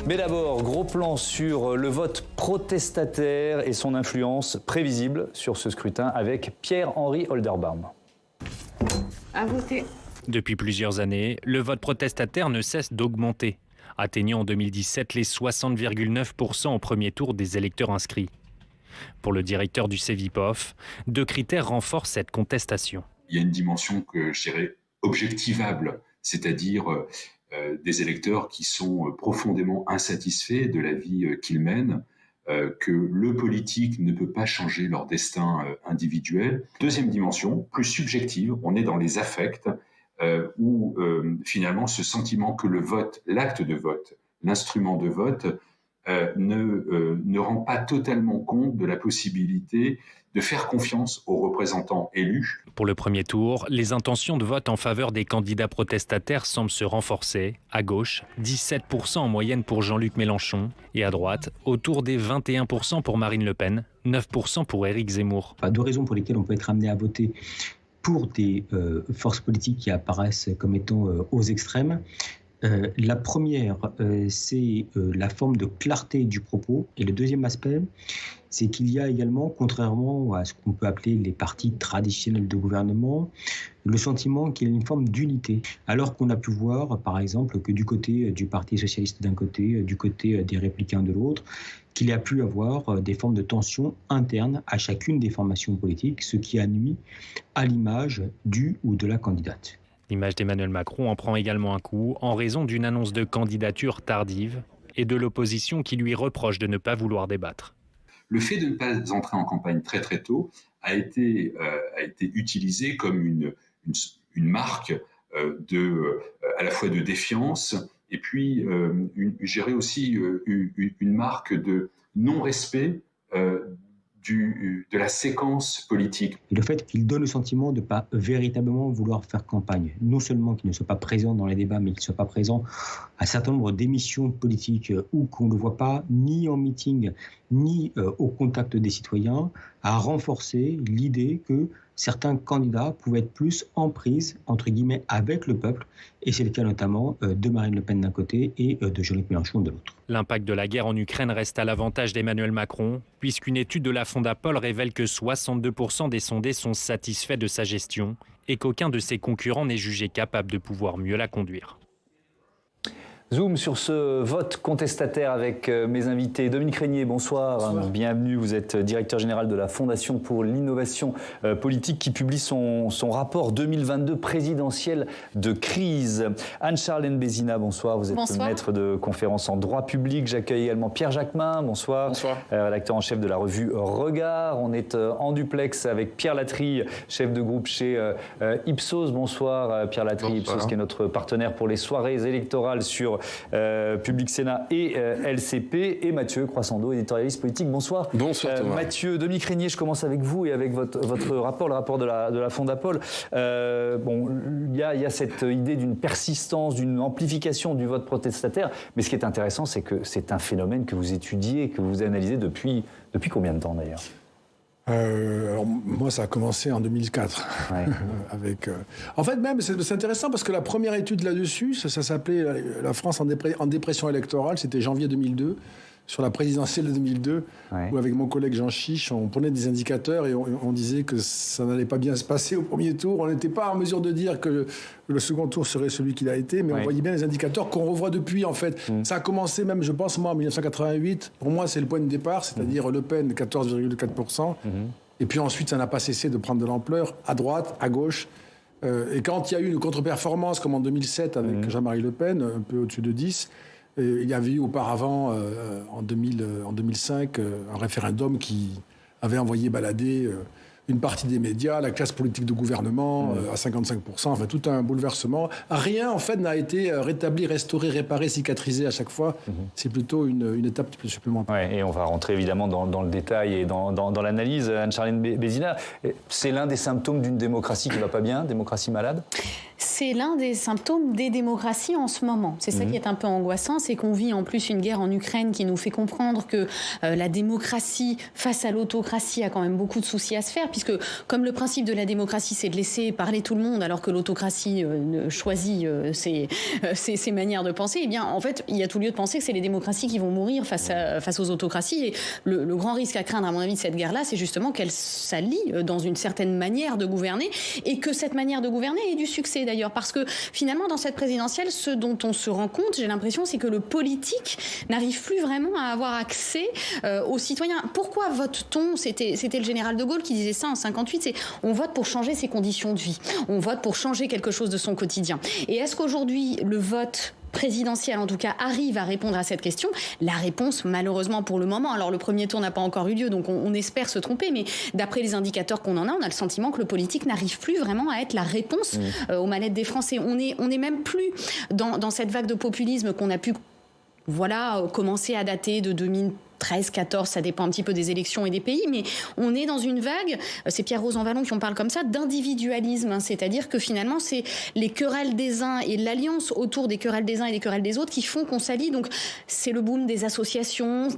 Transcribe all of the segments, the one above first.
Mais d'abord, gros plan sur le vote protestataire et son influence prévisible sur ce scrutin avec Pierre-Henri Holderbaum. À voter. Depuis plusieurs années, le vote protestataire ne cesse d'augmenter, atteignant en 2017 les 60,9% au premier tour des électeurs inscrits. Pour le directeur du Cevipof, deux critères renforcent cette contestation. Il y a une dimension que je dirais objectivable, c'est-à-dire des électeurs qui sont profondément insatisfaits de la vie qu'ils mènent, que le politique ne peut pas changer leur destin individuel. Deuxième dimension, plus subjective, on est dans les affects, où finalement ce sentiment que le vote, l'acte de vote, l'instrument de vote, ne rend pas totalement compte de la possibilité de faire confiance aux représentants élus. Pour le premier tour, les intentions de vote en faveur des candidats protestataires semblent se renforcer. À gauche, 17% en moyenne pour Jean-Luc Mélenchon. Et à droite, autour des 21% pour Marine Le Pen, 9% pour Éric Zemmour. Deux raisons pour lesquelles on peut être amené à voter pour des forces politiques qui apparaissent comme étant aux extrêmes. La première, c'est la forme de clarté du propos. Et le deuxième aspect, c'est qu'il y a également, contrairement à ce qu'on peut appeler les partis traditionnels de gouvernement, le sentiment qu'il y a une forme d'unité. Alors qu'on a pu voir, par exemple, que du côté du Parti socialiste d'un côté, du côté des Républicains de l'autre, qu'il y a pu avoir des formes de tension internes à chacune des formations politiques, ce qui a nui à l'image du ou de la candidate. L'image d'Emmanuel Macron en prend également un coup en raison d'une annonce de candidature tardive et de l'opposition qui lui reproche de ne pas vouloir débattre. Le fait de ne pas entrer en campagne très très tôt a été utilisé comme une marque à la fois de défiance et puis je dirais aussi une marque de non-respect de la séquence politique. Et le fait qu'il donne le sentiment de ne pas véritablement vouloir faire campagne, non seulement qu'il ne soit pas présent dans les débats, mais qu'il ne soit pas présent à un certain nombre d'émissions politiques où qu'on ne le voit pas ni en meeting, ni au contact des citoyens, a renforcé l'idée que certains candidats pouvaient être plus en prise, entre guillemets, avec le peuple. Et c'est le cas notamment de Marine Le Pen d'un côté et de Jean-Luc Mélenchon de l'autre. L'impact de la guerre en Ukraine reste à l'avantage d'Emmanuel Macron, puisqu'une étude de la Fondapol révèle que 62% des sondés sont satisfaits de sa gestion et qu'aucun de ses concurrents n'est jugé capable de pouvoir mieux la conduire. Zoom sur ce vote contestataire avec mes invités. Dominique Régnier, bonsoir. Bonsoir. Bienvenue. Vous êtes directeur général de la Fondation pour l'innovation politique qui publie son rapport 2022 présidentiel de crise. Anne-Charlène Bézina, bonsoir. Vous êtes maître de conférence en droit public. J'accueille également Pierre Jacquemin, bonsoir. Bonsoir. Rédacteur en chef de la revue Regard. On est en duplex avec Pierre Latry, chef de groupe chez Ipsos. Bonsoir Pierre Latry. Bonsoir. Ipsos qui est notre partenaire pour les soirées électorales sur Public Sénat et LCP, et Mathieu Croissando, éditorialiste politique. Bonsoir. Bonsoir Thomas. Mathieu, Dominique Régnier, je commence avec vous et avec votre rapport, le rapport de la Fondapol. Il y a cette idée d'une persistance, d'une amplification du vote protestataire, mais ce qui est intéressant, c'est que c'est un phénomène que vous étudiez, que vous analysez depuis combien de temps d'ailleurs ? Alors moi, ça a commencé en 2004. Ouais. En fait, même, c'est intéressant parce que la première étude là-dessus, ça s'appelait La France en dépression électorale. C'était janvier 2002, sur la présidentielle de 2002, Ouais. où avec mon collègue Jean Chiche, on prenait des indicateurs et on disait que ça n'allait pas bien se passer au premier tour. On n'était pas en mesure de dire que le second tour serait celui qu'il a été, mais Ouais. on voyait bien les indicateurs qu'on revoit depuis, en fait. Ça a commencé même, je pense, moi, en 1988. Pour moi, c'est le point de départ, c'est-à-dire Le Pen, 14,4%. Et puis ensuite, ça n'a pas cessé de prendre de l'ampleur, à droite, à gauche. Et quand il y a eu une contre-performance, comme en 2007 avec Jean-Marie Le Pen, un peu au-dessus de 10, il y avait eu auparavant, en 2005, un référendum qui avait envoyé balader une partie des médias, la classe politique de gouvernement à 55%, enfin tout un bouleversement. Rien, en fait, n'a été rétabli, restauré, réparé, cicatrisé à chaque fois. C'est plutôt une étape supplémentaire. Ouais, et on va rentrer évidemment dans le détail et dans l'analyse. Anne-Charlène Bézina, c'est l'un des symptômes d'une démocratie qui ne va pas bien, démocratie malade ? C'est l'un des symptômes des démocraties en ce moment. C'est ça qui est un peu angoissant, c'est qu'on vit en plus une guerre en Ukraine qui nous fait comprendre que la démocratie face à l'autocratie a quand même beaucoup de soucis à se faire, puisque comme le principe de la démocratie, c'est de laisser parler tout le monde, alors que l'autocratie choisit ses manières de penser, eh bien, en fait, il y a tout lieu de penser que c'est les démocraties qui vont mourir face aux autocraties. Et le grand risque à craindre, à mon avis, de cette guerre-là, c'est justement qu'elle s'allie dans une certaine manière de gouverner, et que cette manière de gouverner ait du succès, d'ailleurs, parce que finalement dans cette présidentielle, ce dont on se rend compte, j'ai l'impression, c'est que le politique n'arrive plus vraiment à avoir accès aux citoyens. Pourquoi vote-t-on ? C'était le général de Gaulle qui disait ça en 58, c'est on vote pour changer ses conditions de vie, on vote pour changer quelque chose de son quotidien. Et est-ce qu'aujourd'hui le vote présidentielle, en tout cas, arrive à répondre à cette question? La réponse, malheureusement pour le moment, alors le premier tour n'a pas encore eu lieu, donc on espère se tromper, mais d'après les indicateurs qu'on en a, on a le sentiment que le politique n'arrive plus vraiment à être la réponse aux manettes des Français. On est même plus dans cette vague de populisme qu'on a pu commencer à dater de 2013, 14, ça dépend un petit peu des élections et des pays, mais on est dans une vague, c'est Pierre Rosanvallon qui en parle comme ça, d'individualisme, c'est-à-dire que finalement c'est les querelles des uns et l'alliance autour des querelles des uns et des querelles des autres qui font qu'on s'allie. Donc c'est le boom des associations,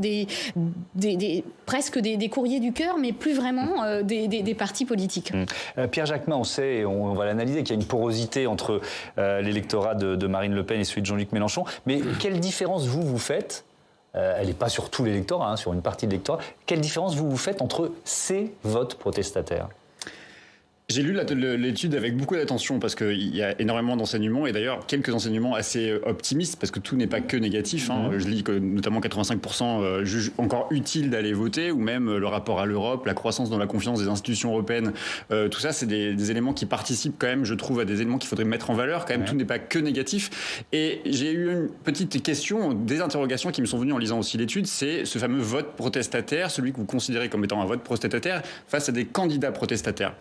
presque des courriers du cœur, mais plus vraiment des partis politiques. Pierre Jacquemin, on sait, et on va l'analyser, qu'il y a une porosité entre l'électorat de Marine Le Pen et celui de Jean-Luc Mélenchon, mais quelle différence vous faites? Elle n'est pas sur tout l'électorat, sur une partie de l'électorat. Quelle différence vous faites entre ces votes protestataires ? J'ai lu l'étude avec beaucoup d'attention parce qu'il y a énormément d'enseignements et d'ailleurs quelques enseignements assez optimistes parce que tout n'est pas que négatif. Je lis que notamment 85% jugent encore utile d'aller voter ou même le rapport à l'Europe, la croissance dans la confiance des institutions européennes. Tout ça, c'est des éléments qui participent quand même, je trouve, à des éléments qu'il faudrait mettre en valeur. Quand même, tout n'est pas que négatif. Et j'ai eu une petite question, des interrogations qui me sont venues en lisant aussi l'étude. C'est ce fameux vote protestataire, celui que vous considérez comme étant un vote protestataire face à des candidats protestataires.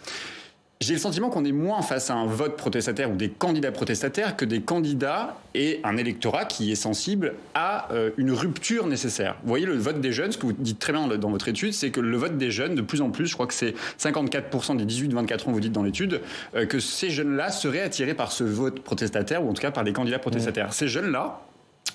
J'ai le sentiment qu'on est moins face à un vote protestataire ou des candidats protestataires que des candidats et un électorat qui est sensible à une rupture nécessaire. Vous voyez, le vote des jeunes, ce que vous dites très bien dans votre étude, c'est que le vote des jeunes, de plus en plus, je crois que c'est 54% des 18-24 ans, vous dites dans l'étude, que ces jeunes-là seraient attirés par ce vote protestataire ou en tout cas par les candidats protestataires. Ces jeunes-là,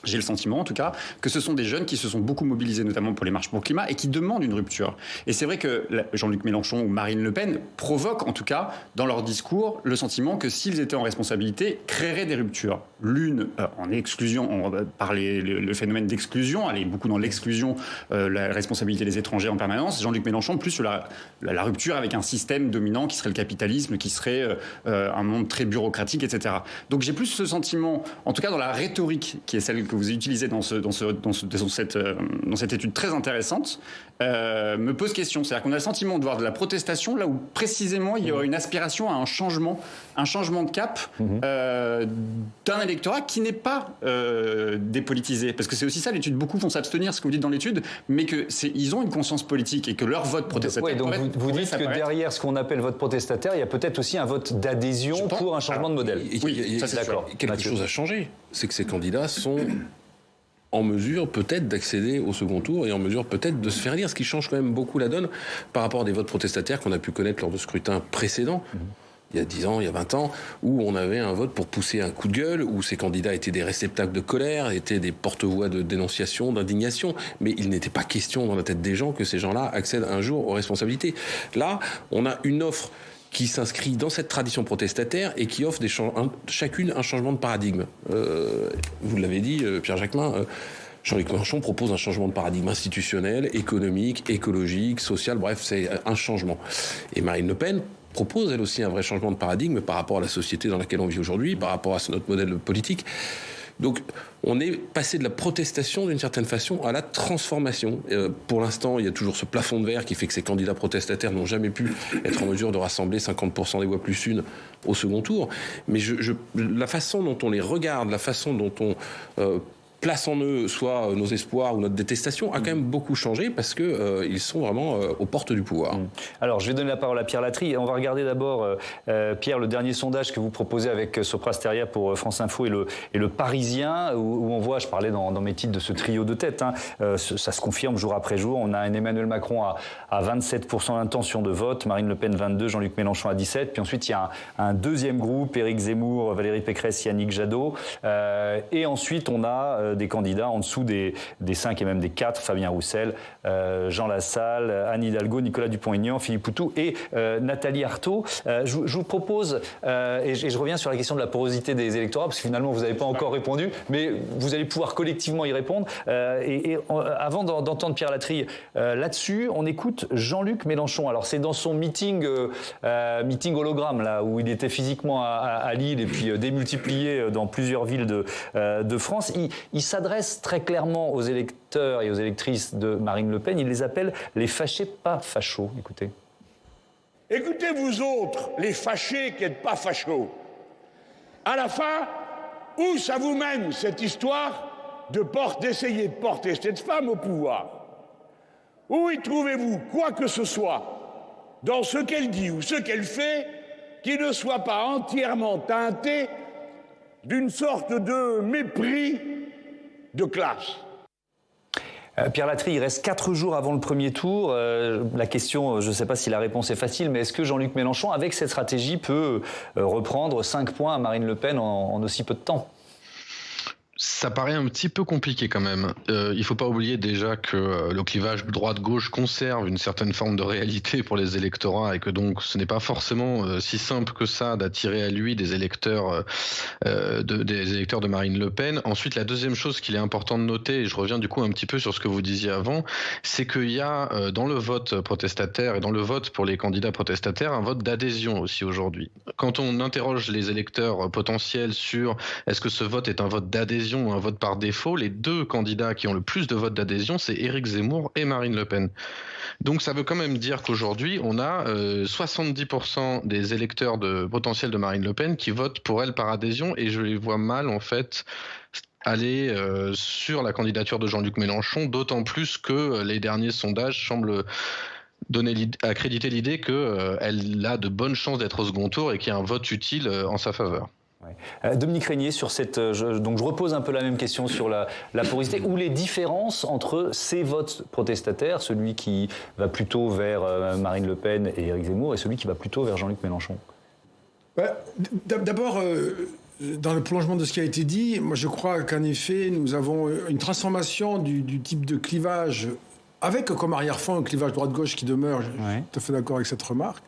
j'ai le sentiment, en tout cas, que ce sont des jeunes qui se sont beaucoup mobilisés, notamment pour les marches pour le climat, et qui demandent une rupture. Et c'est vrai que Jean-Luc Mélenchon ou Marine Le Pen provoquent, en tout cas, dans leur discours, le sentiment que s'ils étaient en responsabilité, créeraient des ruptures. L'une en exclusion, par le phénomène d'exclusion, elle est beaucoup dans l'exclusion, la responsabilité des étrangers en permanence. Jean-Luc Mélenchon, plus sur la rupture avec un système dominant qui serait le capitalisme, qui serait un monde très bureaucratique, etc. Donc j'ai plus ce sentiment, en tout cas dans la rhétorique, qui est celle que vous utilisez dans cette étude très intéressante, me pose question. C'est-à-dire qu'on a le sentiment de voir de la protestation là où précisément il y aurait une aspiration à un changement de cap d'un électorat qui n'est pas dépolitisé. Parce que c'est aussi ça l'étude. Beaucoup vont s'abstenir, ce que vous dites dans l'étude, mais qu'ils ont une conscience politique et que leur vote protestataire... donc vous dites que derrière ce qu'on appelle vote protestataire, il y a peut-être aussi un vote d'adhésion pour un changement de modèle. Oui, ça c'est d'accord. Quelque chose a changé. C'est que ces candidats sont en mesure peut-être d'accéder au second tour et en mesure peut-être de se faire lire, ce qui change quand même beaucoup la donne par rapport à des votes protestataires qu'on a pu connaître lors de scrutins précédents. Il y a 10 ans, il y a 20 ans, où on avait un vote pour pousser un coup de gueule, où ces candidats étaient des réceptacles de colère, étaient des porte-voix de dénonciation, d'indignation. Mais il n'était pas question dans la tête des gens que ces gens-là accèdent un jour aux responsabilités. Là, on a une offre qui s'inscrit dans cette tradition protestataire et qui offre chacune un changement de paradigme. Vous l'avez dit, Pierre Jacquemin, Jean-Luc Mélenchon propose un changement de paradigme institutionnel, économique, écologique, social, bref, c'est un changement. Et Marine Le Pen propose, elle aussi, un vrai changement de paradigme par rapport à la société dans laquelle on vit aujourd'hui, par rapport à notre modèle politique. Donc, on est passé de la protestation, d'une certaine façon, à la transformation. Pour l'instant, il y a toujours ce plafond de verre qui fait que ces candidats protestataires n'ont jamais pu être en mesure de rassembler 50% des voix plus une au second tour. Mais la façon dont on les regarde, la façon dont on place en eux soit nos espoirs ou notre détestation a quand même beaucoup changé parce que ils sont vraiment aux portes du pouvoir. Alors, je vais donner la parole à Pierre Latry. On va regarder d'abord, Pierre, le dernier sondage que vous proposez avec Sopra Steria pour France Info et le Parisien, où on voit, je parlais dans mes titres de ce trio de tête, ça se confirme jour après jour. On a un Emmanuel Macron à 27% d'intention de vote, Marine Le Pen 22%, Jean-Luc Mélenchon à 17%. Puis ensuite, il y a un deuxième groupe, Éric Zemmour, Valérie Pécresse, Yannick Jadot. Et ensuite, on a des candidats en dessous des 5 et même des 4, Fabien Roussel, Jean Lassalle, Anne Hidalgo, Nicolas Dupont-Aignan, Philippe Poutou et Nathalie Arthaud. Je vous propose, et je reviens sur la question de la porosité des électorats, parce que finalement, vous n'avez pas encore répondu, mais vous allez pouvoir collectivement y répondre. Avant d'entendre Pierre Latry là-dessus, on écoute Jean-Luc Mélenchon. Alors, c'est dans son meeting hologramme, là, où il était physiquement à Lille et puis démultiplié dans plusieurs villes de France. Il s'adresse très clairement aux électeurs et aux électrices de Marine Le Pen. Il les appelle les fâchés pas fachos. Écoutez. Écoutez, vous autres, les fâchés qui n'êtes pas fachos. À la fin, où ça vous mène, cette histoire d'essayer de porter cette femme au pouvoir? Où y trouvez-vous quoi que ce soit dans ce qu'elle dit ou ce qu'elle fait qui ne soit pas entièrement teinté d'une sorte de mépris de classe? Pierre Latry, il reste 4 jours avant le premier tour. La question, je ne sais pas si la réponse est facile, mais est-ce que Jean-Luc Mélenchon, avec cette stratégie, peut reprendre 5 points à Marine Le Pen en aussi peu de temps ? Ça paraît un petit peu compliqué quand même. Il ne faut pas oublier déjà que le clivage droite-gauche conserve une certaine forme de réalité pour les électorats et que donc ce n'est pas forcément si simple que ça d'attirer à lui des électeurs de Marine Le Pen. Ensuite, la deuxième chose qu'il est important de noter, et je reviens du coup un petit peu sur ce que vous disiez avant, c'est qu'il y a dans le vote protestataire et dans le vote pour les candidats protestataires un vote d'adhésion aussi aujourd'hui. Quand on interroge les électeurs potentiels sur est-ce que ce vote est un vote d'adhésion ou un vote par défaut, les 2 candidats qui ont le plus de votes d'adhésion, c'est Éric Zemmour et Marine Le Pen. Donc ça veut quand même dire qu'aujourd'hui, on a 70% des électeurs potentiels de Marine Le Pen qui votent pour elle par adhésion, et je les vois mal en fait aller sur la candidature de Jean-Luc Mélenchon, d'autant plus que les derniers sondages semblent accréditer l'idée qu'elle a de bonnes chances d'être au second tour et qu'il y a un vote utile en sa faveur. Dominique Régnier, sur donc je repose un peu la même question sur la porosité ou les différences entre ces votes protestataires, celui qui va plutôt vers Marine Le Pen et Éric Zemmour et celui qui va plutôt vers Jean-Luc Mélenchon. D'abord, dans le prolongement de ce qui a été dit, moi je crois qu'en effet nous avons une transformation du type de clivage avec comme arrière-fond un clivage droite-gauche qui demeure, je suis tout à fait d'accord avec cette remarque,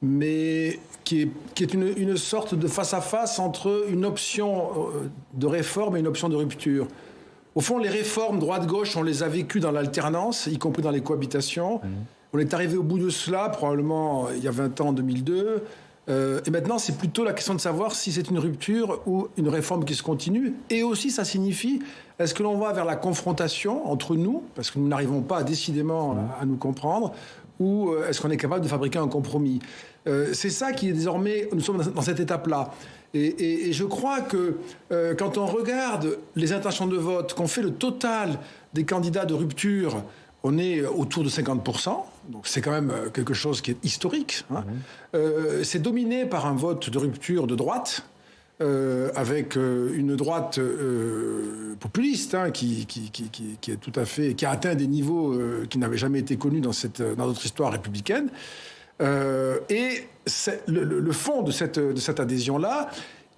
mais qui est une sorte de face-à-face entre une option de réforme et une option de rupture. Au fond, les réformes droite-gauche, on les a vécues dans l'alternance, y compris dans les cohabitations. On est arrivé au bout de cela, probablement il y a 20 ans, en 2002. Et maintenant, c'est plutôt la question de savoir si c'est une rupture ou une réforme qui se continue. Et aussi, ça signifie, est-ce que l'on va vers la confrontation entre nous, parce que nous n'arrivons pas décidément à nous comprendre, ou est-ce qu'on est capable de fabriquer un compromis ? C'est ça qui est désormais, nous sommes dans cette étape-là. Et je crois que quand on regarde les intentions de vote, qu'on fait le total des candidats de rupture, on est autour de 50%, donc c'est quand même quelque chose qui est historique. C'est dominé par un vote de rupture de droite, avec une droite populiste qui est tout à fait, qui a atteint des niveaux qui n'avaient jamais été connus dans notre histoire républicaine. Et le fond de cette adhésion-là,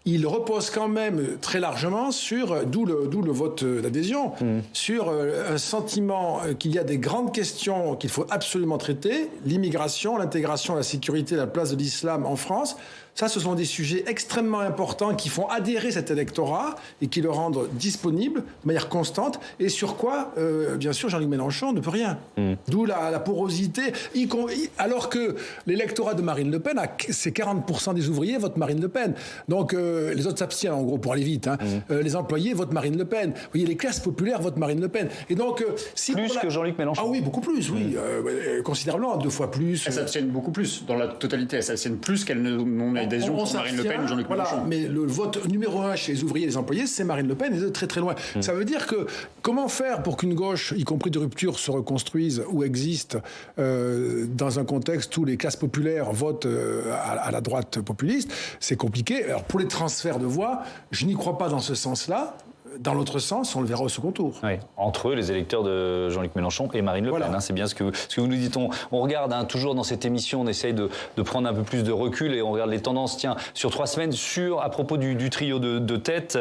il repose quand même très largement sur, d'où le vote d'adhésion, sur un sentiment qu'il y a des grandes questions qu'il faut absolument traiter, l'immigration, l'intégration, la sécurité, la place de l'islam en France. Ça, ce sont des sujets extrêmement importants qui font adhérer cet électorat et qui le rendent disponible de manière constante, et sur quoi, bien sûr, Jean-Luc Mélenchon ne peut rien. D'où la porosité, alors que l'électorat de Marine Le Pen, c'est 40% des ouvriers votent Marine Le Pen. Donc, les autres s'abstiennent, en gros, pour aller vite. Les employés votent Marine Le Pen. Vous voyez, les classes populaires votent Marine Le Pen. Et donc, si plus que Jean-Luc Mélenchon. Ah oui, beaucoup plus, oui. Considérablement, 2 fois plus. Elles s'abstiennent beaucoup plus, dans la totalité. Elles s'abstiennent plus qu'elles n'ont adhésion pour Marine Le Pen ou Jean-Luc Mélenchon. Mais le vote numéro 1 chez les ouvriers et les employés, c'est Marine Le Pen, et de très très loin. Ça veut dire que comment faire pour qu'une gauche, y compris de rupture, se reconstruise ou existe dans un contexte où les classes populaires votent à la droite populiste, c'est compliqué. Alors pour les transferts de voix, je n'y crois pas dans ce sens-là. Dans l'autre sens, on le verra au second tour. Oui. Entre eux, les électeurs de Jean-Luc Mélenchon et Marine Le Pen. Voilà. C'est bien ce que vous nous dites. On regarde toujours dans cette émission, on essaye de prendre un peu plus de recul et on regarde les tendances. Tiens, sur 3 semaines, à propos du trio de tête,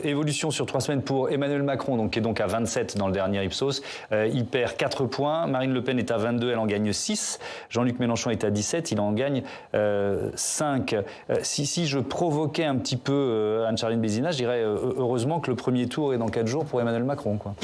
évolution sur 3 semaines pour Emmanuel Macron, qui est donc à 27 dans le dernier Ipsos. Il perd 4 points. Marine Le Pen est à 22, elle en gagne 6. Jean-Luc Mélenchon est à 17, il en gagne 5. Si je provoquais un petit peu Anne-Charline Bézina, je dirais heureusement que le premier tour est dans 4 jours pour Emmanuel Macron, quoi.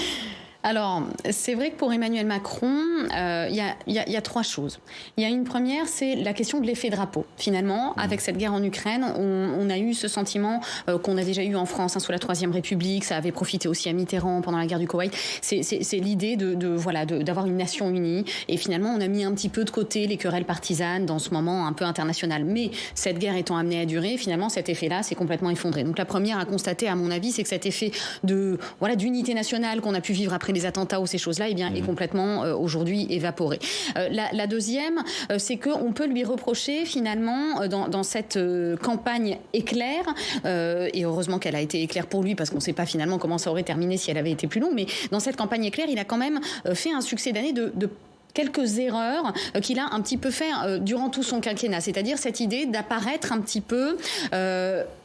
Alors, c'est vrai que pour Emmanuel Macron, il y a 3 choses. Il y a une première, c'est la question de l'effet drapeau. Finalement, avec cette guerre en Ukraine, on a eu ce sentiment qu'on a déjà eu en France sous la Troisième République. Ça avait profité aussi à Mitterrand pendant la guerre du Koweït. C'est l'idée d'avoir une nation unie. Et finalement, on a mis un petit peu de côté les querelles partisanes dans ce moment un peu international. Mais cette guerre étant amenée à durer, finalement, cet effet-là s'est complètement effondré. Donc la première à constater, à mon avis, c'est que cet effet d'unité nationale qu'on a pu vivre après les attentats ou ces choses-là, est complètement aujourd'hui évaporé. La deuxième, c'est qu'on peut lui reprocher finalement dans cette campagne éclair, et heureusement qu'elle a été éclair pour lui parce qu'on ne sait pas finalement comment ça aurait terminé si elle avait été plus longue, mais dans cette campagne éclair, il a quand même fait un succès d'année de quelques erreurs qu'il a un petit peu fait durant tout son quinquennat, c'est-à-dire cette idée d'apparaître un petit peu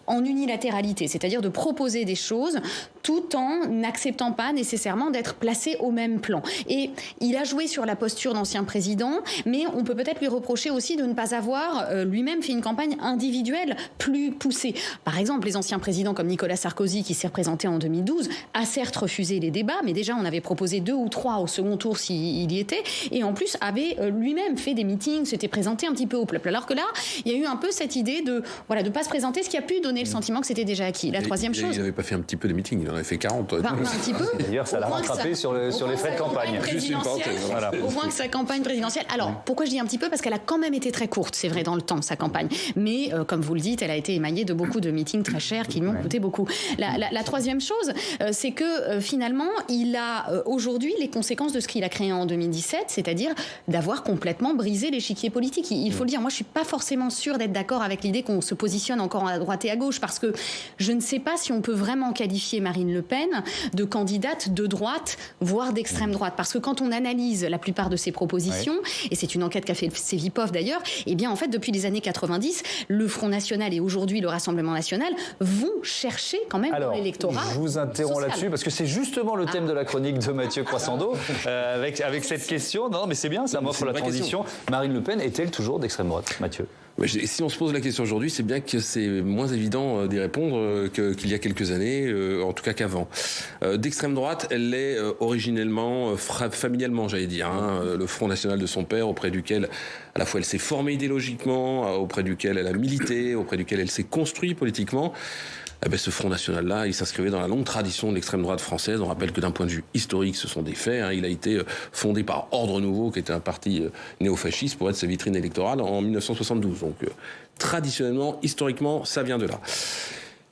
en unilatéralité, c'est-à-dire de proposer des choses tout en n'acceptant pas nécessairement d'être placé au même plan. Et il a joué sur la posture d'ancien président, mais on peut peut-être lui reprocher aussi de ne pas avoir lui-même fait une campagne individuelle plus poussée. Par exemple, les anciens présidents comme Nicolas Sarkozy, qui s'est représenté en 2012, a certes refusé les débats, mais déjà on avait proposé 2 ou 3 au second tour s'il y était, et en plus avait lui-même fait des meetings, s'était présenté un petit peu au peuple. Alors que là, il y a eu un peu cette idée de pas se présenter, ce qui a pu donner le sentiment que c'était déjà acquis. La troisième chose... Il n'avait pas fait un petit peu de meeting, il en avait fait 40. Un petit peu. D'ailleurs, ça l'a rattrapé sur les frais de campagne. Juste une parenthèse. Voilà. Au moins que sa campagne présidentielle... Alors, pourquoi je dis un petit peu ? Parce qu'elle a quand même été très courte, c'est vrai, dans le temps, sa campagne. Mais, comme vous le dites, elle a été émaillée de beaucoup de meetings très chers qui lui ont coûté beaucoup. La troisième chose, c'est que finalement, il a aujourd'hui les conséquences de ce qu'il a créé en 2017, c'est-à-dire d'avoir complètement brisé l'échiquier politique. Il faut le dire, moi, je ne suis pas forcément sûre d'être d'accord avec l'idée qu'on se positionne encore à droite et à gauche, parce que je ne sais pas si on peut vraiment qualifier Marine Le Pen de candidate de droite, voire d'extrême droite. Parce que quand on analyse la plupart de ses propositions, et c'est une enquête qu'a fait le CEVIPOF d'ailleurs, eh bien en fait depuis les années 90, le Front National et aujourd'hui le Rassemblement National vont chercher quand même dans l'électorat. Je vous interromps là-dessus parce que c'est justement le thème de la chronique de Mathieu Croissando avec cette question. Non, mais c'est bien, ça m'offre la transition. Marine Le Pen est-elle toujours d'extrême droite, Mathieu ? Si on se pose la question aujourd'hui, c'est bien que c'est moins évident d'y répondre qu'il y a quelques années, en tout cas qu'avant. D'extrême droite, elle l'est originellement, familialement, j'allais dire. Le Front National de son père, auprès duquel à la fois elle s'est formée idéologiquement, auprès duquel elle a milité, auprès duquel elle s'est construite politiquement. Ce Front National-là, il s'inscrivait dans la longue tradition de l'extrême droite française. On rappelle que d'un point de vue historique, ce sont des faits. Il a été fondé par Ordre Nouveau, qui était un parti néofasciste, pour être sa vitrine électorale en 1972. Donc, traditionnellement, historiquement, ça vient de là.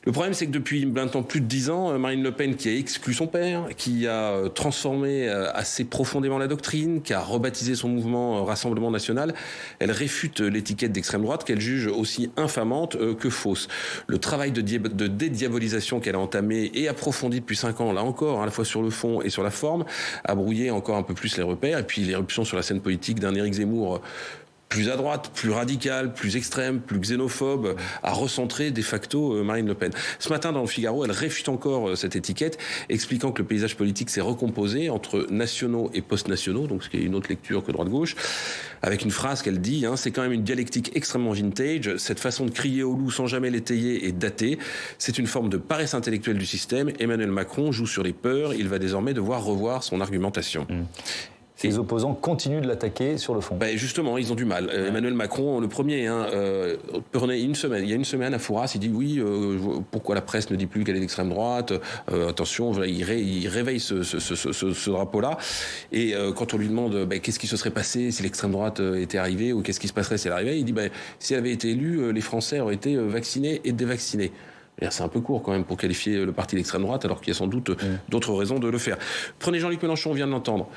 Le problème, c'est que depuis maintenant plus de 10 ans, Marine Le Pen, qui a exclu son père, qui a transformé assez profondément la doctrine, qui a rebaptisé son mouvement Rassemblement National, elle réfute l'étiquette d'extrême droite qu'elle juge aussi infamante que fausse. Le travail de dédiabolisation qu'elle a entamé et approfondi depuis 5 ans, là encore, à la fois sur le fond et sur la forme, a brouillé encore un peu plus les repères. Et puis l'éruption sur la scène politique d'un Éric Zemmour plus à droite, plus radical, plus extrême, plus xénophobe, a recentré de facto Marine Le Pen. Ce matin, dans le Figaro, elle réfute encore cette étiquette, expliquant que le paysage politique s'est recomposé entre nationaux et post-nationaux, donc ce qui est une autre lecture que droite-gauche, avec une phrase qu'elle dit, c'est quand même une dialectique extrêmement vintage, cette façon de crier au loup sans jamais l'étayer est datée, c'est une forme de paresse intellectuelle du système. Emmanuel Macron joue sur les peurs, il va désormais devoir revoir son argumentation. Ses opposants continuent de l'attaquer sur le fond. Justement, ils ont du mal. Emmanuel Macron, le premier, il y a une semaine à Fouras, il dit oui, pourquoi la presse ne dit plus qu'elle est d'extrême droite, attention, il réveille ce drapeau-là. Et quand on lui demande qu'est-ce qui se serait passé si l'extrême droite était arrivée, ou qu'est-ce qui se passerait si elle arrivait, il dit si elle avait été élue, les Français auraient été vaccinés et dévaccinés. C'est un peu court quand même pour qualifier le parti d'extrême droite, alors qu'il y a sans doute d'autres raisons de le faire. Prenez Jean-Luc Mélenchon, on vient de l'entendre.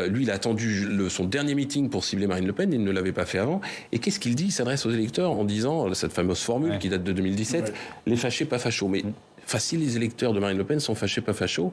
Lui, il a attendu son dernier meeting pour cibler Marine Le Pen, il ne l'avait pas fait avant. Et qu'est-ce qu'il dit ? Il s'adresse aux électeurs en disant, cette fameuse formule qui date de 2017, les fâchés, pas fachos. Mais si les électeurs de Marine Le Pen sont fâchés, pas fachos,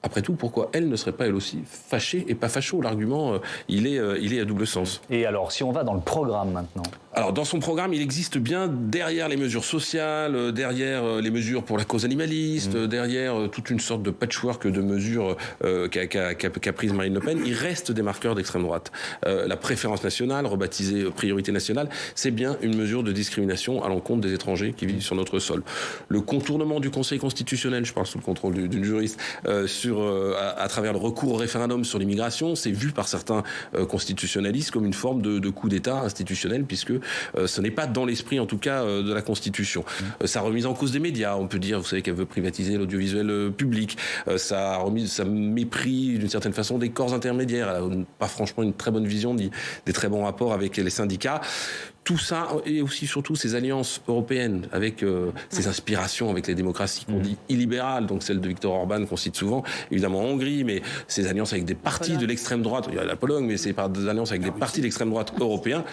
après tout, pourquoi elle ne serait pas elle aussi fâchée et pas facho ? L'argument, il est à double sens. Et alors, si on va dans le programme maintenant ? Alors, dans son programme, il existe bien, derrière les mesures sociales, derrière les mesures pour la cause animaliste, derrière toute une sorte de patchwork de mesures qu'a prise Marine Le Pen, il reste des marqueurs d'extrême droite. La préférence nationale, rebaptisée priorité nationale, c'est bien une mesure de discrimination à l'encontre des étrangers qui vivent sur notre sol. Le contournement du Conseil constitutionnel, je parle sous le contrôle d'une juriste, à travers le recours au référendum sur l'immigration, c'est vu par certains constitutionnalistes comme une forme de coup d'État institutionnel, puisque ce n'est pas dans l'esprit, en tout cas, de la Constitution. Ça remise en cause des médias. On peut dire, vous savez, qu'elle veut privatiser l'audiovisuel public. Ça mépris, d'une certaine façon, des corps intermédiaires. Elle n'a pas franchement une très bonne vision, ni des très bons rapports avec les syndicats. Tout ça, et aussi surtout ces alliances européennes, avec ces inspirations avec les démocraties qu'on dit illibérales, donc celle de Viktor Orban qu'on cite souvent, évidemment en Hongrie, mais ces alliances avec des partis de l'extrême droite, il y a la Pologne, mais c'est par des alliances avec des partis d'extrême droite européens,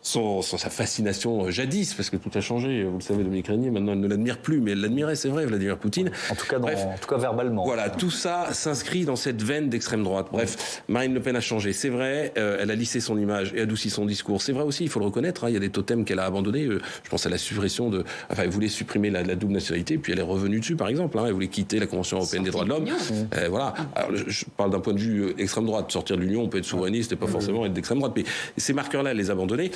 sans sa fascination jadis, parce que tout a changé. Vous le savez, Dominique Régnier, maintenant, elle ne l'admire plus, mais elle l'admirait, c'est vrai, Vladimir Poutine. En tout cas, verbalement. Voilà, tout ça s'inscrit dans cette veine d'extrême droite. Bref, Marine Le Pen a changé, c'est vrai, elle a lissé son image et adouci son discours. C'est vrai aussi, il faut le reconnaître, il y a des totems qu'elle a abandonnés. Je pense à la suppression elle voulait supprimer la double nationalité, puis elle est revenue dessus, par exemple. Elle voulait quitter la Convention européenne des droits de l'homme. Voilà. Alors, je parle d'un point de vue extrême droite. Sortir de l'Union, on peut être souverainiste et pas forcément être d'extrême droite. Mais ces marqueurs-là, elle les a abandonnés.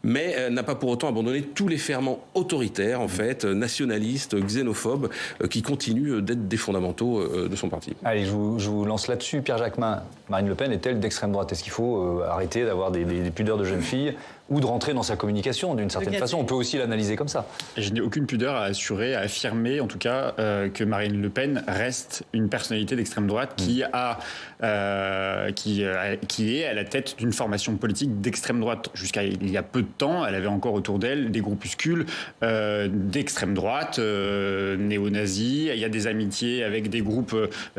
Mais elle n'a pas pour autant abandonné tous les ferments autoritaires, en fait, nationalistes, xénophobes, qui continuent d'être des fondamentaux de son parti. Allez, je vous lance là-dessus. Pierre Jacquemin, Marine Le Pen est-elle d'extrême droite ? Est-ce qu'il faut arrêter d'avoir des pudeurs de jeune fille ou de rentrer dans sa communication d'une certaine façon? On peut aussi l'analyser comme ça. Je n'ai aucune pudeur à assurer, à affirmer en tout cas que Marine Le Pen reste une personnalité d'extrême droite qui est à la tête d'une formation politique d'extrême droite. Jusqu'à il y a peu de temps, elle avait encore autour d'elle des groupuscules d'extrême droite, néo-nazis. Il y a des amitiés avec des groupes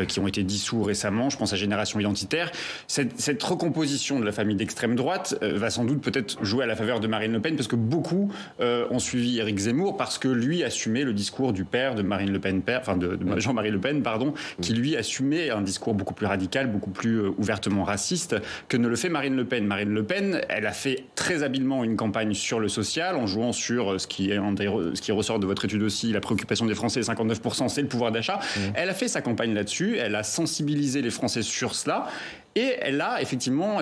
qui ont été dissous récemment. Je pense à Génération Identitaire. Cette recomposition de la famille d'extrême droite va sans doute peut-être jouer à la faveur de Marine Le Pen, parce que beaucoup ont suivi Éric Zemmour, parce que lui assumait le discours du père de Marine Le Pen, de Jean-Marie Le Pen, qui lui assumait un discours beaucoup plus radical, beaucoup plus ouvertement raciste que ne le fait Marine Le Pen. Marine Le Pen, elle a fait très habilement une campagne sur le social, en jouant sur ce qui ressort de votre étude aussi, la préoccupation des Français, 59%, c'est le pouvoir d'achat. Elle a fait sa campagne là-dessus, elle a sensibilisé les Français sur cela. Et elle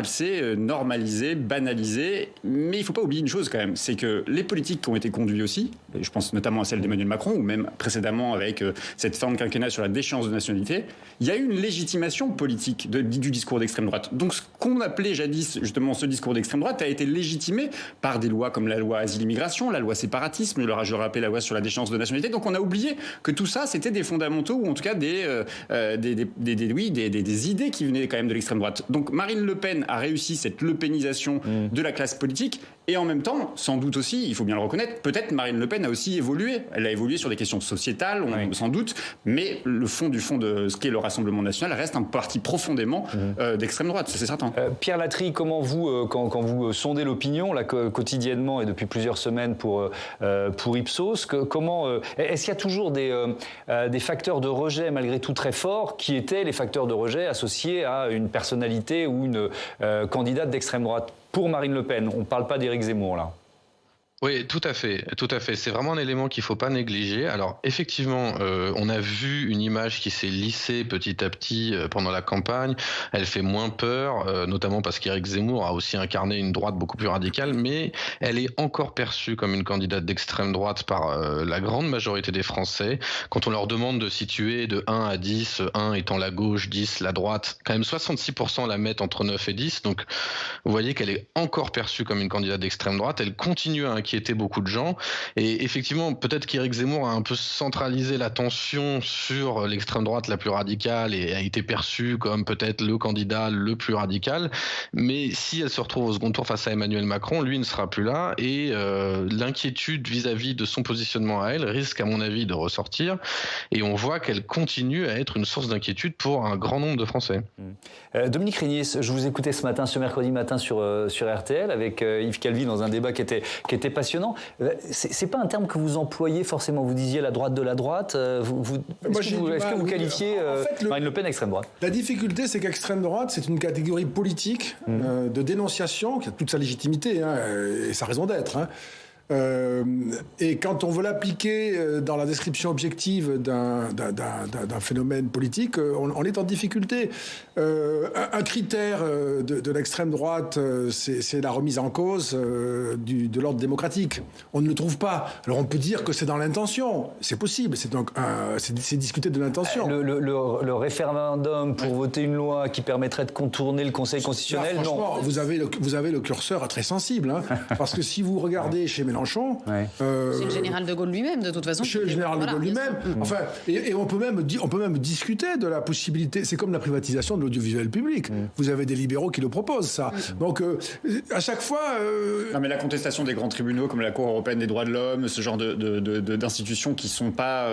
s'est normalisée, banalisée. Mais il ne faut pas oublier une chose quand même, c'est que les politiques qui ont été conduites aussi, je pense notamment à celle d'Emmanuel Macron, ou même précédemment avec cette fin de quinquennat sur la déchéance de nationalité, il y a eu une légitimation politique du discours d'extrême droite. Donc ce qu'on appelait jadis justement ce discours d'extrême droite a été légitimé par des lois comme la loi Asile-Immigration, la loi Séparatisme, je le rappelais, la loi sur la déchéance de nationalité. Donc on a oublié que tout ça, c'était des fondamentaux, ou en tout cas des idées qui venaient quand même de l'extrême droite. Donc Marine Le Pen a réussi cette lepénisation de la classe politique, et en même temps, sans doute aussi, il faut bien le reconnaître, peut-être Marine Le Pen a aussi évolué. Elle a évolué sur des questions sociétales, sans doute, mais le fond de ce qu'est le Rassemblement national reste un parti profondément d'extrême droite, ça c'est certain. Pierre Latry, comment vous, quand vous sondez l'opinion là, quotidiennement et depuis plusieurs semaines pour Ipsos, est-ce qu'il y a toujours des facteurs de rejet malgré tout très forts qui étaient les facteurs de rejet associés à une personnalité ou une candidate d'extrême droite? Pour Marine Le Pen, on ne parle pas d'Éric Zemmour là. Oui, tout à fait. C'est vraiment un élément qu'il ne faut pas négliger. Alors, effectivement, on a vu une image qui s'est lissée petit à petit pendant la campagne. Elle fait moins peur, notamment parce qu'Éric Zemmour a aussi incarné une droite beaucoup plus radicale, mais elle est encore perçue comme une candidate d'extrême droite par la grande majorité des Français. Quand on leur demande de situer de 1 à 10, 1 étant la gauche, 10 la droite, quand même 66% la mettent entre 9 et 10. Donc, vous voyez qu'elle est encore perçue comme une candidate d'extrême droite. Elle continue à inquiéter beaucoup de gens. Et effectivement, peut-être qu'Éric Zemmour a un peu centralisé l'attention sur l'extrême droite la plus radicale et a été perçu comme peut-être le candidat le plus radical. Mais si elle se retrouve au second tour face à Emmanuel Macron, lui ne sera plus là. Et l'inquiétude vis-à-vis de son positionnement à elle risque, à mon avis, de ressortir. Et on voit qu'elle continue à être une source d'inquiétude pour un grand nombre de Français. Dominique Régnier, je vous écoutais ce mercredi matin sur RTL avec Yves Calvi dans un débat qui était passionnant. C'est pas un terme que vous employez forcément. Vous disiez la droite de la droite. Est-ce que vous qualifiez Marine Le Pen extrême droite? La difficulté, c'est qu'extrême droite, c'est une catégorie politique de dénonciation qui a toute sa légitimité et sa raison d'être. Et quand on veut l'appliquer dans la description objective d'un phénomène politique, on est en difficulté. Un critère de l'extrême droite, c'est la remise en cause de l'ordre démocratique. On ne le trouve pas. Alors on peut dire que c'est dans l'intention. C'est possible. C'est discuter de l'intention. Le référendum pour voter une loi qui permettrait de contourner le Conseil constitutionnel, franchement, non. Vous avez le curseur très sensible. Parce que si vous regardez chez Mélenchon... c'est le général de Gaulle lui-même, de toute façon. Chez le général de Gaulle lui-même. Enfin, et on peut même discuter de la possibilité... C'est comme la privatisation de l'audiovisuel public. Vous avez des libéraux qui le proposent, ça. Donc, à chaque fois... Non, mais la contestation des grands tribunaux, comme la Cour européenne des droits de l'homme, ce genre d'institutions qui n'ont pas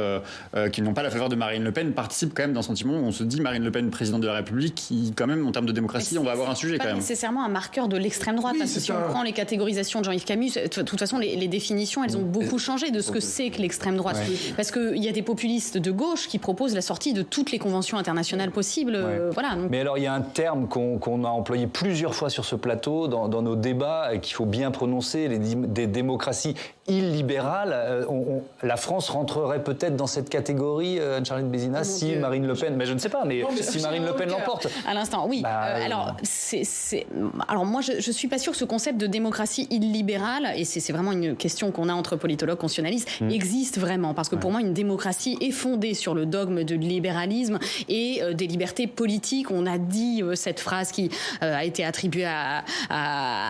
la faveur de Marine Le Pen, participent quand même d'un sentiment où on se dit Marine Le Pen, présidente de la République, qui, quand même, en termes de démocratie, on va avoir un sujet quand même. C'est nécessairement un marqueur de l'extrême droite, parce que si on prend les catégorisations de Jean-Yves Camus, de toute façon, les définitions, elles ont beaucoup changé de ce que c'est que l'extrême droite. Parce qu'il y a des populistes de gauche qui proposent la sortie de toutes les conventions internationales possibles. Voilà, donc... Mais alors, il y a un terme qu'on a employé plusieurs fois sur ce plateau, dans nos débats, qu'il faut bien prononcer, des démocraties illibérales. La France rentrerait peut-être dans cette catégorie, Anne-Charlotte Bézina, si Marine Le Pen... Mais je ne sais pas, mais si Marine Le Pen l'emporte... À l'instant, oui. Alors moi, je ne suis pas sûre que ce concept de démocratie illibérale, et c'est vraiment une question qu'on a entre politologues, constitutionnalistes, existe vraiment. Parce que pour moi, une démocratie est fondée sur le dogme de libéralisme et des libertés politiques. On a dit cette phrase qui a été attribuée à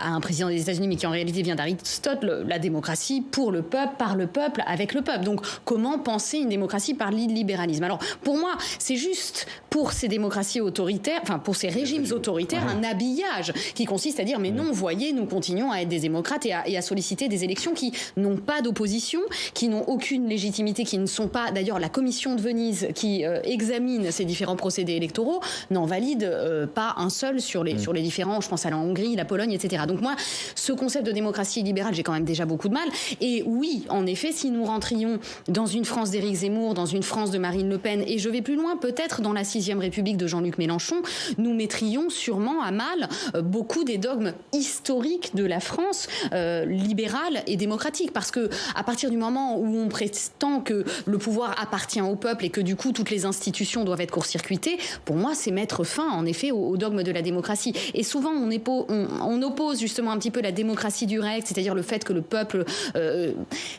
un président des États-Unis, mais qui en réalité vient d'Aristote, la démocratie pour le peuple, par le peuple, avec le peuple. Donc, comment penser une démocratie par l'illibéralisme? Alors, pour moi, c'est juste pour ces démocraties autoritaires, enfin, pour ces régimes autoritaires, un habillage qui consiste à dire, mais non, voyez, nous continuons à être des démocrates et à solliciter des élections qui n'ont pas d'opposition, qui n'ont aucune légitimité, qui ne sont pas... D'ailleurs, la commission de Venise qui examine ces différents procédés électoraux n'en valide pas un seul sur les différents, je pense à la Hongrie, la Pologne, etc. Donc moi, ce concept de démocratie libérale, j'ai quand même déjà beaucoup de mal. Et oui, en effet, si nous rentrions dans une France d'Éric Zemmour, dans une France de Marine Le Pen, et je vais plus loin, peut-être dans la 6e République de Jean-Luc Mélenchon, nous mettrions sûrement à mal beaucoup des dogmes historiques de la France libérale et démocratique. Parce que à partir du moment où on prétend que le pouvoir appartient au peuple et que du coup toutes les institutions doivent être court-circuitées, pour moi c'est mettre fin en effet au dogme de la démocratie. Et souvent on oppose justement un petit peu la démocratie directe, c'est-à-dire le fait que le peuple,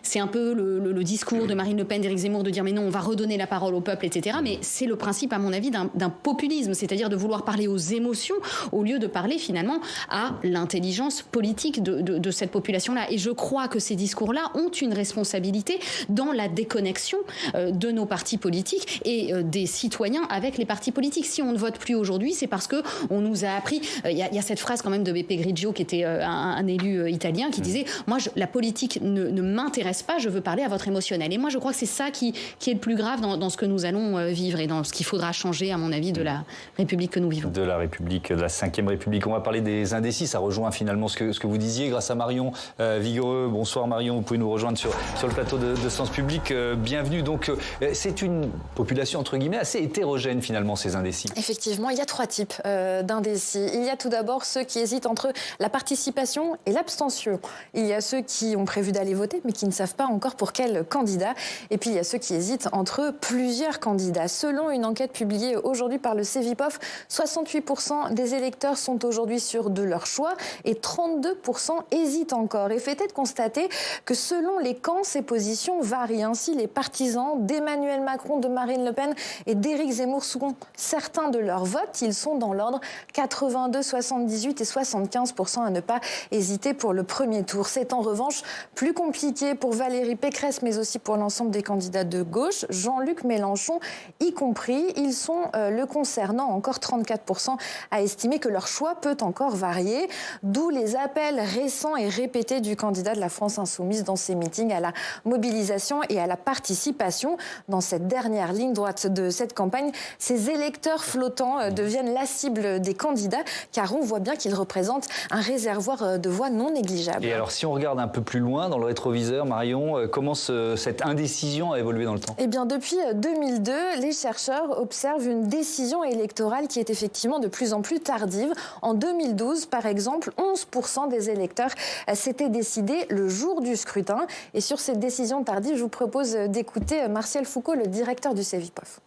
c'est un peu le discours de Marine Le Pen, d'Éric Zemmour, de dire mais non, on va redonner la parole au peuple, etc. Mais c'est le principe à mon avis d'un populisme, c'est-à-dire de vouloir parler aux émotions au lieu de parler finalement à l'intelligence politique de cette population-là. Et je crois que ces discours-là ont une responsabilité dans la déconnexion de nos partis politiques et des citoyens avec les partis politiques. Si on ne vote plus aujourd'hui, c'est parce que on nous a appris... Il y a cette phrase quand même de Beppe Grillo, qui était un élu italien, qui disait « Moi, la politique ne m'intéresse pas, je veux parler à votre émotionnel ». Et moi, je crois que c'est ça qui est le plus grave dans ce que nous allons vivre et dans ce qu'il faudra changer, à mon avis, de la République que nous vivons. De la République, de la 5e République. On va parler des indécis. Ça rejoint finalement ce que vous disiez grâce à Marion Vigoureux. Bonsoir Marion, vous pouvez nous rejoindre sur le plateau de Sens Public. Bienvenue. Donc, c'est une population, entre guillemets, assez hétérogène finalement, ces indécis. Effectivement, il y a 3 types d'indécis. Il y a tout d'abord ceux qui hésitent entre la participation et l'abstention. Il y a ceux qui ont prévu d'aller d'aller voter, mais qui ne savent pas encore pour quel candidat. Et puis il y a ceux qui hésitent entre plusieurs candidats. Selon une enquête publiée aujourd'hui par le Cevipof, 68% des électeurs sont aujourd'hui sûrs de leur choix et 32% hésitent encore. Et fait est de constater que selon les camps, ces positions varient. Ainsi, les partisans d'Emmanuel Macron, de Marine Le Pen et d'Éric Zemmour sont certains de leur vote. Ils sont dans l'ordre 82, 78 et 75% à ne pas hésiter pour le premier tour. C'est en revanche plus compliqué pour Valérie Pécresse, mais aussi pour l'ensemble des candidats de gauche, Jean-Luc Mélenchon y compris. Ils sont, le concernant, encore 34% à estimer que leur choix peut encore varier. D'où les appels récents et répétés du candidat de la France Insoumise dans ses meetings à la mobilisation et à la participation. Dans cette dernière ligne droite de cette campagne, ces électeurs flottants deviennent la cible des candidats, car on voit bien qu'ils représentent un réservoir de voix non négligeable. Et alors, si on regarde un peu plus loin dans le rétroviseur, Marion, comment cette indécision a évolué dans le temps ? Eh bien, depuis 2002, les chercheurs observent une décision électorale qui est effectivement de plus en plus tardive. En 2012, par exemple, 11% des électeurs s'étaient décidés le jour du scrutin. Et sur cette décision tardive, je vous propose d'écouter Martial Foucault, le directeur du Cevipof.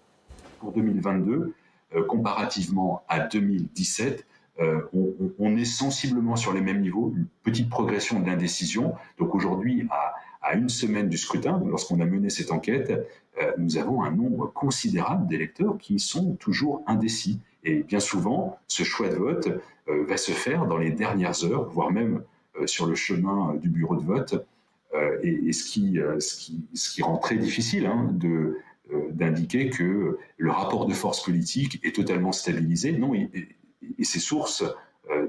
Pour 2022, comparativement à 2017, on est sensiblement sur les mêmes niveaux, une petite progression de l'indécision. Donc aujourd'hui, à une semaine du scrutin, lorsqu'on a mené cette enquête, nous avons un nombre considérable d'électeurs qui sont toujours indécis. Et bien souvent, ce choix de vote va se faire dans les dernières heures, voire même sur le chemin du bureau de vote. Et ce qui rend très difficile d'indiquer que le rapport de force politique est totalement stabilisé. Non, et c'est source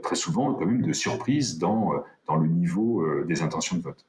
très souvent quand même de surprise dans le niveau des intentions de vote.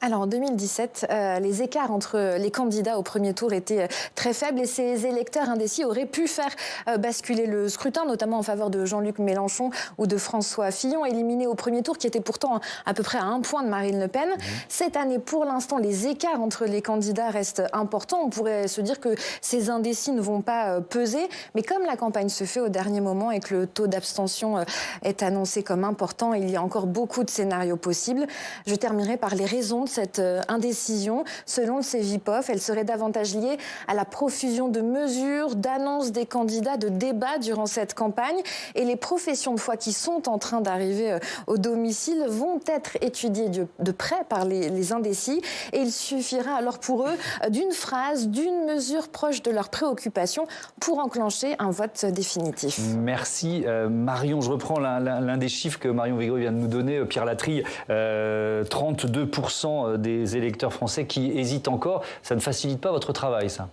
Alors en 2017, les écarts entre les candidats au premier tour étaient très faibles et ces électeurs indécis auraient pu faire basculer le scrutin, notamment en faveur de Jean-Luc Mélenchon ou de François Fillon, éliminés au premier tour, qui était pourtant à peu près à 1 point de Marine Le Pen. Cette année, pour l'instant, les écarts entre les candidats restent importants. On pourrait se dire que ces indécis ne vont pas peser, mais comme la campagne se fait au dernier moment et que le taux d'abstention est annoncé comme important, il y a encore beaucoup de scénarios possibles. Je terminerai par les raisons de cette indécision. Selon le Cevipof, elle serait davantage liée à la profusion de mesures, d'annonces des candidats, de débats durant cette campagne. Et les professions de foi qui sont en train d'arriver au domicile vont être étudiées de près par les indécis. Et il suffira alors pour eux d'une phrase, d'une mesure proche de leurs préoccupations pour enclencher un vote définitif. Merci Marion. Je reprends l'un des chiffres que Marion Végro vient de nous donner, Pierre Latrille, 32% des électeurs français qui hésitent encore. Ça ne facilite pas votre travail, ça ?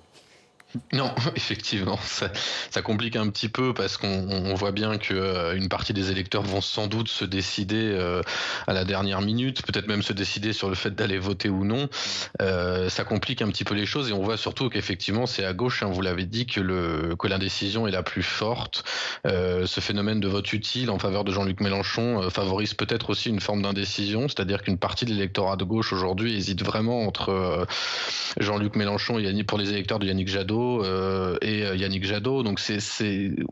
Non, effectivement, ça complique un petit peu parce qu'on voit bien qu'une partie des électeurs vont sans doute se décider à la dernière minute, peut-être même se décider sur le fait d'aller voter ou non. Ça complique un petit peu les choses et on voit surtout qu'effectivement c'est à gauche, vous l'avez dit, que l'indécision est la plus forte. Ce phénomène de vote utile en faveur de Jean-Luc Mélenchon favorise peut-être aussi une forme d'indécision, c'est-à-dire qu'une partie de l'électorat de gauche aujourd'hui hésite vraiment entre Jean-Luc Mélenchon et pour les électeurs de Yannick Jadot et Yannick Jadot, donc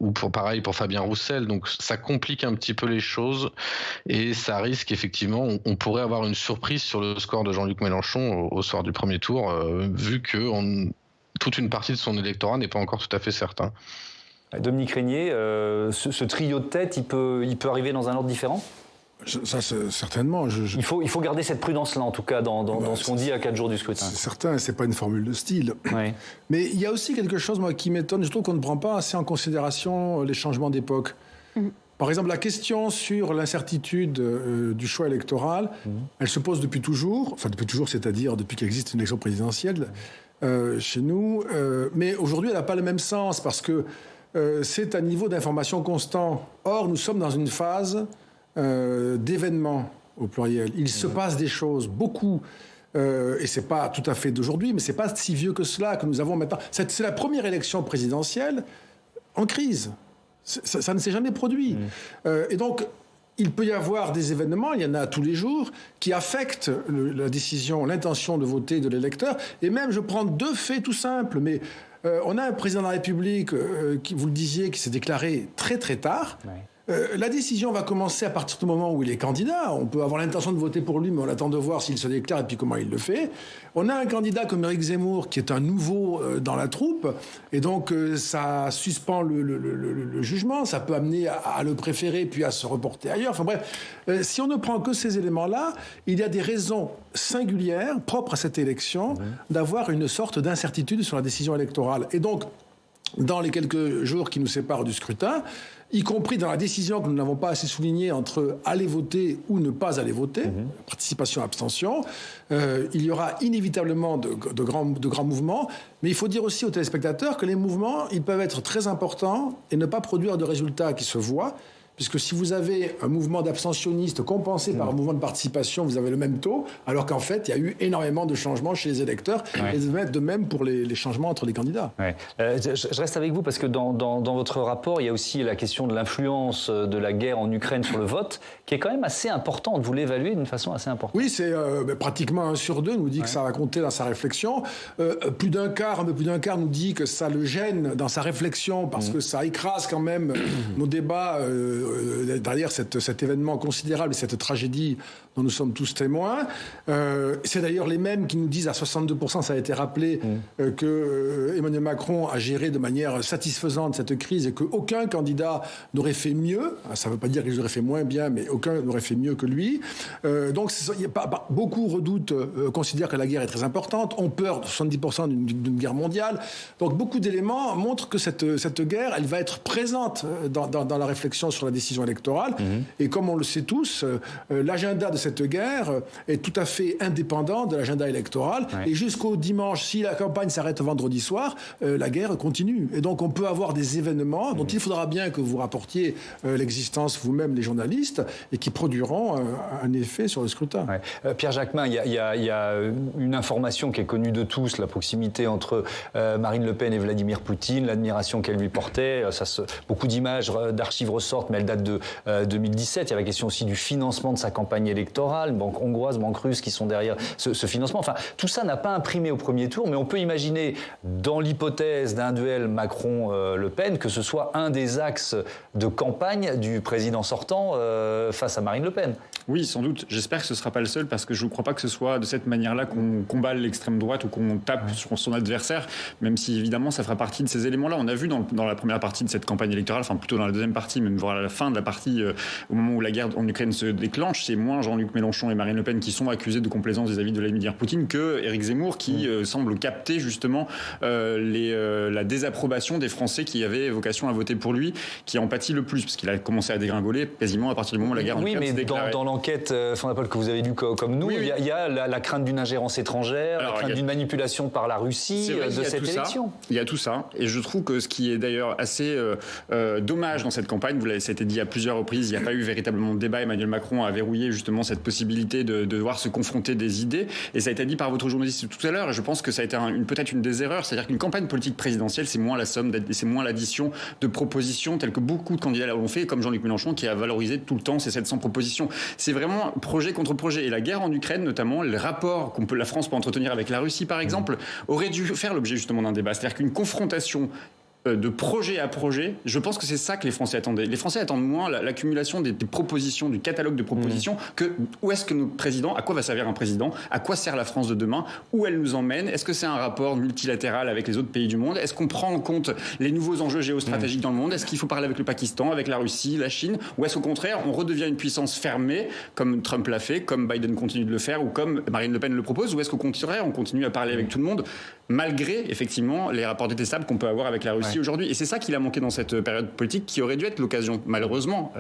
ou pareil pour Fabien Roussel, donc ça complique un petit peu les choses et ça risque effectivement, on pourrait avoir une surprise sur le score de Jean-Luc Mélenchon au soir du premier tour, vu que toute une partie de son électorat n'est pas encore tout à fait certain. Dominique Régnier, ce trio de tête, il peut arriver dans un ordre différent ? Ça, certainement. Il faut garder cette prudence-là, en tout cas, dans ce qu'on dit à 4 jours du scrutin. C'est certain, c'est pas une formule de style. Oui. Mais il y a aussi quelque chose, moi, qui m'étonne. Je trouve qu'on ne prend pas assez en considération les changements d'époque. Par exemple, la question sur l'incertitude du choix électoral, elle se pose depuis toujours. Enfin, depuis toujours, c'est-à-dire depuis qu'il existe une élection présidentielle chez nous. Mais aujourd'hui, elle n'a pas le même sens parce que c'est un niveau d'information constant. Or, nous sommes dans une phase d'événements au pluriel. Il se passe des choses, beaucoup, et c'est pas tout à fait d'aujourd'hui, mais c'est pas si vieux que cela que nous avons maintenant. C'est la première élection présidentielle en crise. Ça ne s'est jamais produit. Et donc, il peut y avoir des événements, il y en a tous les jours, qui affectent la décision, l'intention de voter de l'électeur. Et même, je prends 2 faits tout simples, mais on a un président de la République, qui, vous le disiez, qui s'est déclaré très très tard. La décision va commencer à partir du moment où il est candidat. On peut avoir l'intention de voter pour lui, mais on attend de voir s'il se déclare et puis comment il le fait. On a un candidat comme Éric Zemmour qui est un nouveau dans la troupe, et donc ça suspend le jugement, ça peut amener à le préférer puis à se reporter ailleurs. Enfin bref, si on ne prend que ces éléments-là, il y a des raisons singulières, propres à cette élection, d'avoir une sorte d'incertitude sur la décision électorale. Et donc, dans les quelques jours qui nous séparent du scrutin, y compris dans la décision que nous n'avons pas assez soulignée entre aller voter ou ne pas aller voter, participation, abstention, il y aura inévitablement de grands mouvements, mais il faut dire aussi aux téléspectateurs que les mouvements, ils peuvent être très importants et ne pas produire de résultats qui se voient, puisque si vous avez un mouvement d'abstentionnistes compensé par un mouvement de participation, vous avez le même taux, alors qu'en fait, il y a eu énormément de changements chez les électeurs, et de même pour les changements entre les candidats. Je reste avec vous parce que dans votre rapport, il y a aussi la question de l'influence de la guerre en Ukraine sur le vote, qui est quand même assez importante. Vous l'évaluez d'une façon assez importante. Oui, c'est pratiquement 1 sur 2 nous dit que ça va compter dans sa réflexion. Un peu plus d'un quart nous dit que ça le gêne dans sa réflexion, parce que ça écrase quand même nos débats derrière cet événement considérable et cette tragédie dont nous sommes tous témoins. C'est d'ailleurs les mêmes qui nous disent à 62%, ça a été rappelé, que Emmanuel Macron a géré de manière satisfaisante cette crise et qu'aucun candidat n'aurait fait mieux. Ça ne veut pas dire qu'ils auraient fait moins bien, mais aucun n'aurait fait mieux que lui. Donc beaucoup redoutent, considèrent que la guerre est très importante, ont peur de 70% d'une guerre mondiale. Donc beaucoup d'éléments montrent que cette guerre, elle va être présente dans la réflexion sur la décision électorale. Et comme on le sait tous, l'agenda de cette guerre est tout à fait indépendant de l'agenda électoral. Et jusqu'au dimanche, si la campagne s'arrête vendredi soir, la guerre continue. Et donc on peut avoir des événements dont il faudra bien que vous rapportiez l'existence vous-même, les journalistes, et qui produiront un effet sur le scrutin. Pierre Jacquemin, il y a une information qui est connue de tous, la proximité entre Marine Le Pen et Vladimir Poutine, l'admiration qu'elle lui portait. Beaucoup d'images d'archives ressortent, mais elles datent de 2017. Il y a la question aussi du financement de sa campagne électorale, banque hongroise, banque russe qui sont derrière ce financement. Enfin, tout ça n'a pas imprimé au premier tour, mais on peut imaginer, dans l'hypothèse d'un duel Macron-Le Pen, que ce soit un des axes de campagne du président sortant face à Marine Le Pen. Oui, sans doute. J'espère que ce ne sera pas le seul, parce que je ne crois pas que ce soit de cette manière-là qu'on combat l'extrême droite ou qu'on tape sur son adversaire, même si évidemment ça fera partie de ces éléments-là. On a vu dans la première partie de cette campagne électorale, enfin plutôt dans la deuxième partie, même voire à la fin de la partie, au moment où la guerre en Ukraine se déclenche, c'est moins Jean-Luc Mélenchon et Marine Le Pen qui sont accusés de complaisance vis-à-vis de Vladimir Poutine que Éric Zemmour qui semble capter justement la désapprobation des Français qui avaient vocation à voter pour lui, qui en pâtit le plus, parce qu'il a commencé à dégringoler quasiment à partir du moment où la guerre en Ukraine s'est déclarée. Oui, mais dans l'enquête Fondapol que vous avez lu comme nous, il y a la crainte d'une ingérence étrangère, la crainte d'une manipulation par la Russie de cette élection. Il y a tout ça, et je trouve que ce qui est d'ailleurs assez dommage dans cette campagne, ça a été dit à plusieurs reprises, il n'y a pas eu véritablement de débat. Emmanuel Macron a verrouillé justement cette possibilité de devoir se confronter des idées, et ça a été dit par votre journaliste tout à l'heure, et je pense que ça a été peut-être une des erreurs, c'est-à-dire qu'une campagne politique présidentielle, c'est moins la somme, c'est moins l'addition de propositions telles que beaucoup de candidats l'ont fait, comme Jean-Luc Mélenchon qui a valorisé tout le temps ces 700 propositions. C'est vraiment projet contre projet, et la guerre en Ukraine notamment, les rapports la France peut entretenir avec la Russie par exemple, aurait dû faire l'objet justement d'un débat, c'est-à-dire qu'une confrontation de projet à projet, je pense que c'est ça que les Français attendaient. Les Français attendent moins l'accumulation des propositions, du catalogue de propositions, que où est-ce que notre président, à quoi va servir un président, à quoi sert la France de demain, où elle nous emmène, est-ce que c'est un rapport multilatéral avec les autres pays du monde, est-ce qu'on prend en compte les nouveaux enjeux géostratégiques dans le monde, est-ce qu'il faut parler avec le Pakistan, avec la Russie, la Chine, ou est-ce qu'au contraire on redevient une puissance fermée, comme Trump l'a fait, comme Biden continue de le faire, ou comme Marine Le Pen le propose, ou est-ce qu'au contraire on continue à parler avec tout le monde, malgré effectivement les rapports détestables qu'on peut avoir avec la Russie aujourd'hui. Et c'est ça qu'il a manqué dans cette période politique, qui aurait dû être l'occasion, malheureusement,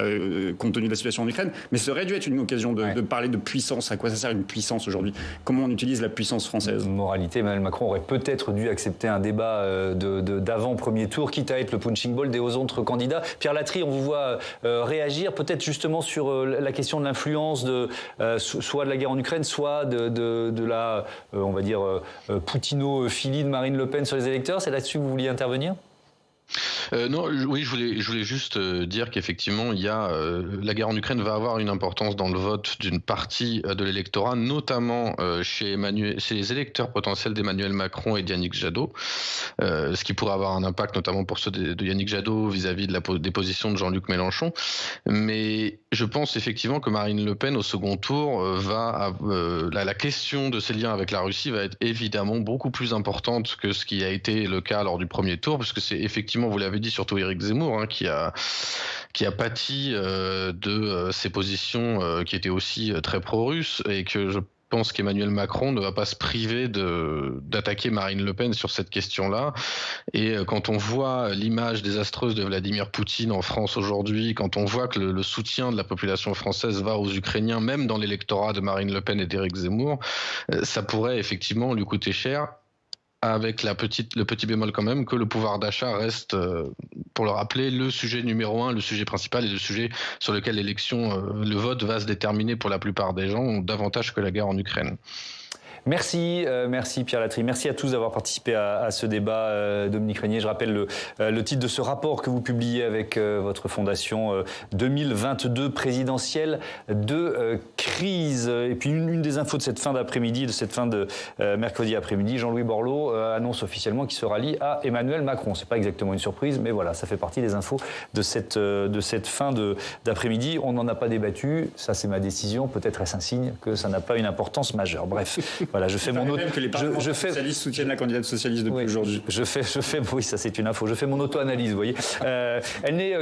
compte tenu de la situation en Ukraine, mais ça aurait dû être une occasion de parler de puissance. À quoi ça sert une puissance aujourd'hui? Comment on utilise la puissance française? Moralité, Emmanuel Macron aurait peut-être dû accepter un débat d'avant premier tour, quitte à être le punching ball des autres candidats. Pierre Latry, on vous voit réagir peut-être justement sur la question de l'influence soit de la guerre en Ukraine, soit de la, on va dire, poutino-philie de Marine Le Pen sur les électeurs. C'est là-dessus que vous vouliez intervenir? Oui, je voulais juste dire qu'effectivement, la guerre en Ukraine va avoir une importance dans le vote d'une partie de l'électorat, notamment chez les électeurs potentiels d'Emmanuel Macron et d'Yannick Jadot, ce qui pourrait avoir un impact notamment pour ceux de Yannick Jadot vis-à-vis des positions de Jean-Luc Mélenchon. Mais je pense effectivement que Marine Le Pen, au second tour, la question de ses liens avec la Russie va être évidemment beaucoup plus importante que ce qui a été le cas lors du premier tour, puisque c'est effectivement, vous l'avez dit, surtout Éric Zemmour, qui a pâti de ses positions qui étaient aussi très pro-russes, et que je pense qu'Emmanuel Macron ne va pas se priver d'attaquer Marine Le Pen sur cette question-là. Et quand on voit l'image désastreuse de Vladimir Poutine en France aujourd'hui, quand on voit que le soutien de la population française va aux Ukrainiens, même dans l'électorat de Marine Le Pen et d'Éric Zemmour, ça pourrait effectivement lui coûter cher. Avec le petit bémol quand même que le pouvoir d'achat reste, pour le rappeler, le sujet numéro 1, le sujet principal et le sujet sur lequel le vote va se déterminer pour la plupart des gens, davantage que la guerre en Ukraine. Merci Pierre Latry. Merci à tous d'avoir participé à ce débat. Dominique Régnier, je rappelle le titre de ce rapport que vous publiez avec votre fondation 2022 présidentielle de crise. Et puis une des infos de cette fin d'après-midi, de cette fin de mercredi après-midi, Jean-Louis Borloo annonce officiellement qu'il se rallie à Emmanuel Macron. C'est pas exactement une surprise, mais voilà, ça fait partie des infos de cette fin d'après-midi. On n'en a pas débattu, ça c'est ma décision. Peut-être est-ce un signe que ça n'a pas une importance majeure. Bref. Voilà, je fais mon auto. Que les parlementaires socialistes soutiennent la candidate socialiste depuis aujourd'hui. Oui, ça c'est une info. Je fais mon auto-analyse, vous voyez. Elle n'est